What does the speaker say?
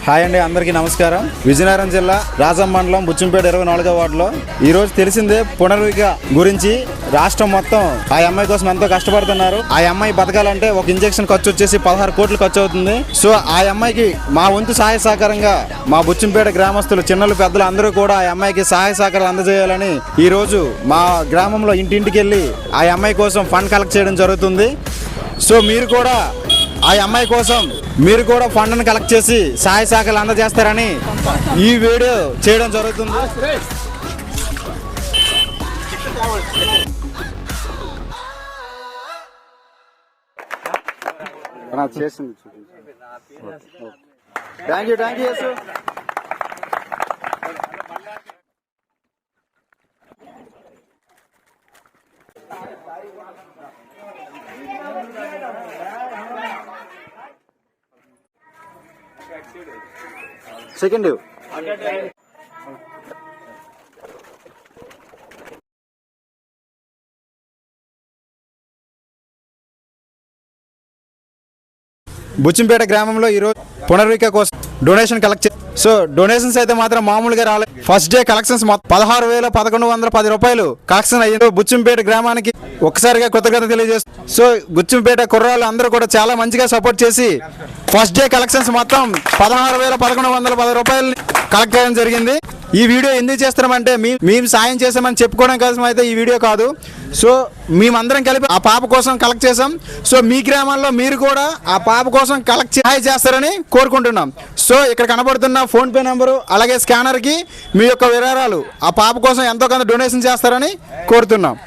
Hi అండి, అందరికీ నమస్కారం. విజయనగరం జిల్లా రాజం మండలం బుచ్చంపేట 24వ వార్డులో ఈరోజు తెలిసిందే పునర్విక గురించి. రాష్ట్రం మొత్తం ఆ అమ్మాయి కోసం ఎంతో కష్టపడుతున్నారు. ఆ అమ్మాయి బతకాలంటే ఒక ఇంజెక్షన్ ఖర్చు వచ్చేసి 16 కోట్లు ఖర్చు అవుతుంది. సో ఆ అమ్మాయికి మా వంతు సహాయ సహకారంగా మా బుచ్చంపేట గ్రామస్తులు, చిన్నలు, పెద్దలు అందరూ కూడా ఆ అమ్మాయికి సహాయ సహకారాలు అందజేయాలని ఈ రోజు మా గ్రామంలో ఇంటింటికి వెళ్ళి ఆ అమ్మాయి కోసం ఫండ్ కలెక్ట్ చేయడం జరుగుతుంది. సో మీరు కూడా ఆ అమ్మాయి కోసం మీరు కూడా ఫండ్ని కలెక్ట్ చేసి సహాయ సహకారాలు అందజేస్తారని ఈ వీడియో చేయడం జరుగుతుంది. Thank you Yesu. Second Buchampeta గ్రామంలో ఈరోజు పునర్విక కోసం డొనేషన్ కలెక్ట్ సో డొనేషన్స్ అయితే మాత్రం మామూలుగా రాలేదు. ఫస్ట్ డే కలెక్షన్స్ 16,1110 రూపాయలు కలెక్షన్ అయ్యింది. బుచ్చంపేట గ్రామానికి ఒక్కసారిగా కృతజ్ఞత తెలియజేస్తుంది. సో బుచ్చంపేట కుర్రాళ్ళు అందరూ కూడా చాలా మంచిగా సపోర్ట్ చేసి ఫస్ట్ డే కలెక్షన్స్ మొత్తం 16,1110 రూపాయలు కలెక్ట్ చేయడం జరిగింది. ఈ వీడియో ఎందుకు చేస్తున్నామంటే మేము సాయం చేసామని చెప్పుకోవడం కోసం అయితే ఈ వీడియో కాదు. సో మేమందరం కలిపి ఆ పాప కోసం కలెక్ట్ చేసాం. సో మీ గ్రామాల్లో మీరు కూడా ఆ పాప కోసం కలెక్ట్ సహాయం చేస్తారని కోరుకుంటున్నాం. సో ఇక్కడ కనబడుతున్న ఫోన్పే నెంబరు అలాగే స్కానర్కి మీ యొక్క వివరాలు ఆ పాప కోసం ఎంతో కొంత డొనేషన్ చేస్తారని కోరుతున్నాం.